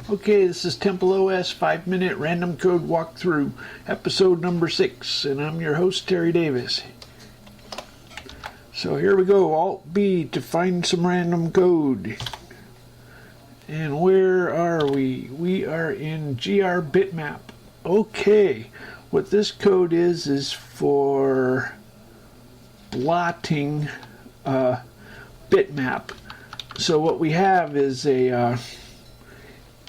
Okay, this is TempleOS 5-minute random code walkthrough, episode number 6, and I'm your host, Terry Davis. So here we go, Alt B to find some random code. And where are we? We are in GR bitmap. Okay, what this code is for blotting bitmap. So what we have is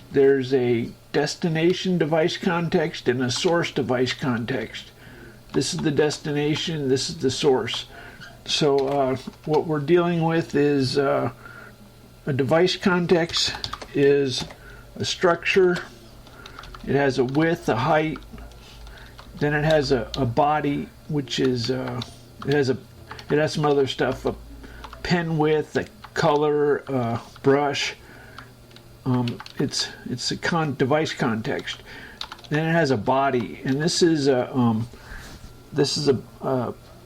there's a destination device context and a source device context. This is the destination, this is the source. So what we're dealing with is a device context is a structure. It has a width, a height, then it has a body, which is it has some other stuff, a pen width, a color, brush. It's a device context. Then it has a body, and this is an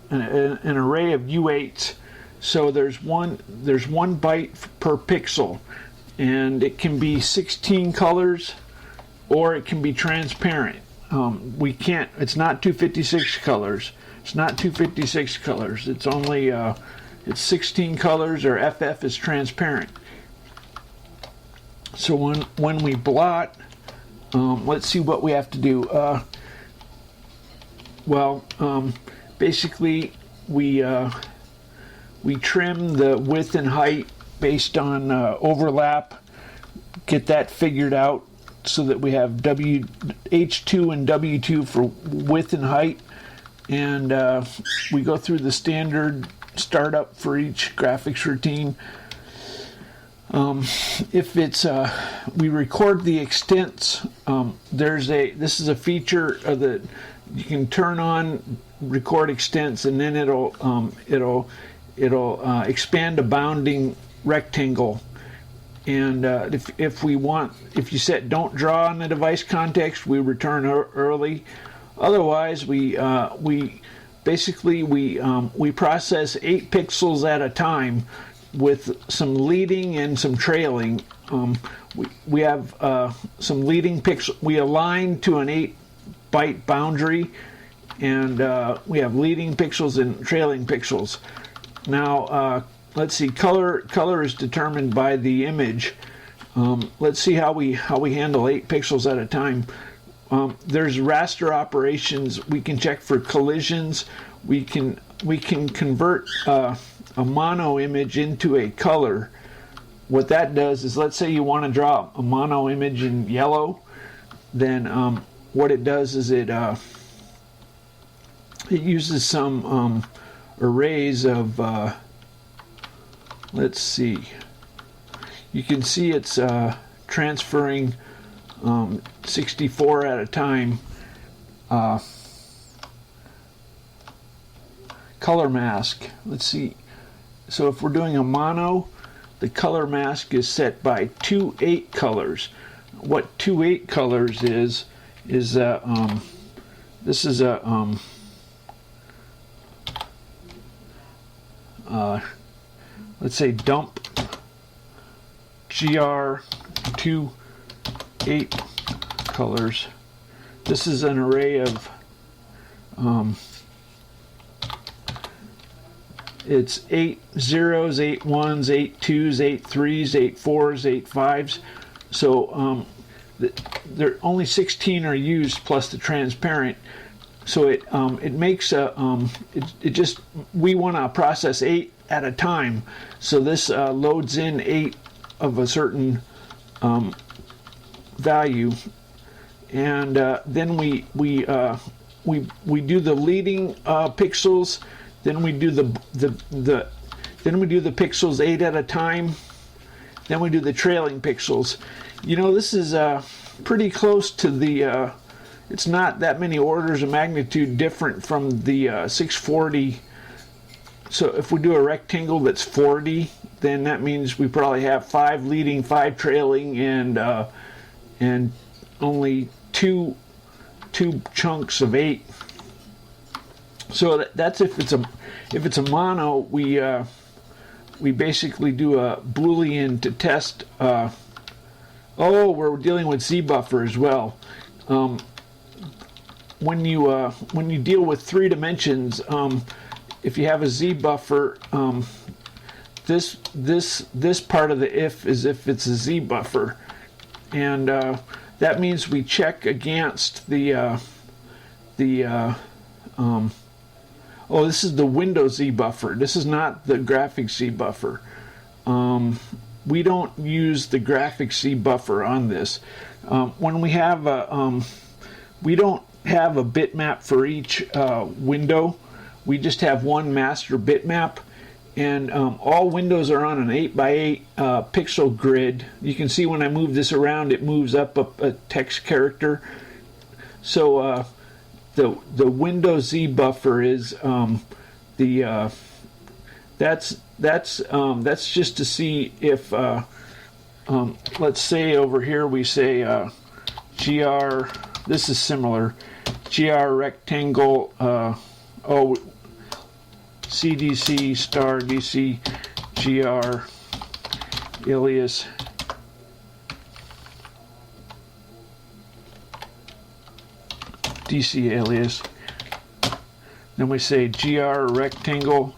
array of U8s. So there's one byte per pixel, and it can be 16 colors, or it can be transparent. It's not 256 colors. It's not 256 colors. It's only it's 16 colors, or FF is transparent. So when we blot, let's see what we have to do. Basically we trim the width and height based on overlap, get that figured out so that we have H2 and W2 for width and height, and we go through the standard startup for each graphics routine. If it's we record the extents, this is a feature that you can turn on record extents, and then it'll expand a bounding rectangle. And if you set don't draw on the device context, we return early. Otherwise, we process 8 pixels at a time, with some leading and some trailing. We have some leading pixel. We align to an 8-byte boundary, and we have leading pixels and trailing pixels. Now, let's see. Color is determined by the image. Let's see how we handle 8 pixels at a time. There's raster operations. We can check for collisions. We can convert a mono image into a color. What that does is, let's say you want to draw a mono image in yellow, then what it does is it uses some arrays of let's see, you can see it's transferring 64 at a time. Color mask, let's see. So if we're doing a mono, the color mask is set by 2/8 colors. What 2/8 colors is this is a let's say dump GR 2/8 colors. This is an array of it's 8 zeros, 8 ones, 8 twos, 8 threes, 8 fours, 8 fives. So there only 16 are used plus the transparent. So it makes we want to process 8 at a time. So this loads in 8 of a certain value, and then we do the leading pixels. Then we do the pixels 8 at a time. Then we do the trailing pixels. You know, this is pretty close to the. It's not that many orders of magnitude different from the 640. So if we do a rectangle that's 40, then that means we probably have 5 leading, 5 trailing, and only two chunks of 8. So that's if it's a mono, we basically do a Boolean to test Oh, we're dealing with Z buffer as well. When you deal with 3 dimensions, if you have a Z buffer, this part of the if is if it's a Z buffer, and that means we check against the oh, this is the Windows Z buffer. This is not the graphics Z buffer. We don't use the graphics Z buffer on this. When we have we don't have a bitmap for each window. We just have one master bitmap, and all windows are on an 8x8 pixel grid. You can see when I move this around, it moves up a text character. So the Windows Z buffer is that's just to see if let's say over here we say gr. This is similar. Gr rectangle. CDC star DC gr alias DC alias. Then we say gr rectangle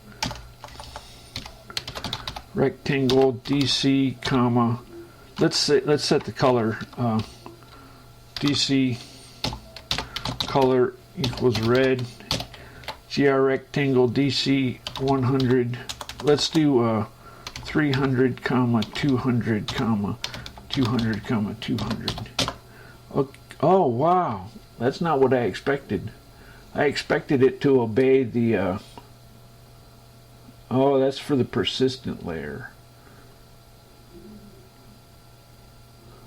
DC comma. Let's set the color DC color equals red. GR rectangle DC 100. Let's do 300 comma 200 comma 200 comma 200. Oh wow, that's not what I expected. I expected it to obey the oh, that's for the persistent layer.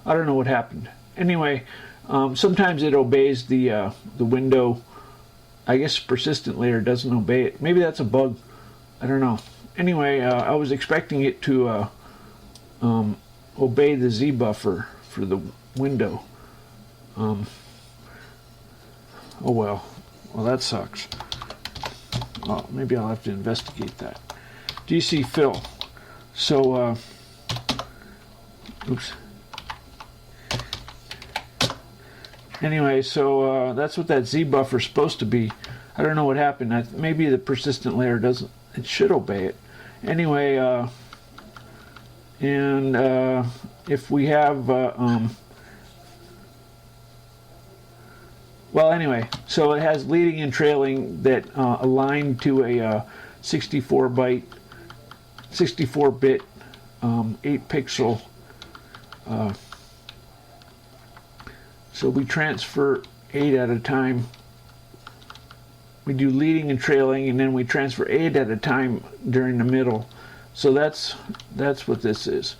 I don't know what happened. Anyway, sometimes it obeys the window. I guess persistent layer doesn't obey it. Maybe that's a bug. I don't know. Anyway, I was expecting it to obey the Z buffer for the window. Oh well. Well, that sucks. Well, maybe I'll have to investigate that. DC fill. So, oops. Anyway, so that's what that Z buffer is supposed to be. I don't know what happened. Maybe the persistent layer doesn't. It should obey it. Anyway, and if we have, well, anyway, so it has leading and trailing that align to a 64-bit, 8-pixel. So we transfer 8 at a time. We do leading and trailing, and then we transfer 8 at a time during the middle. So that's what this is.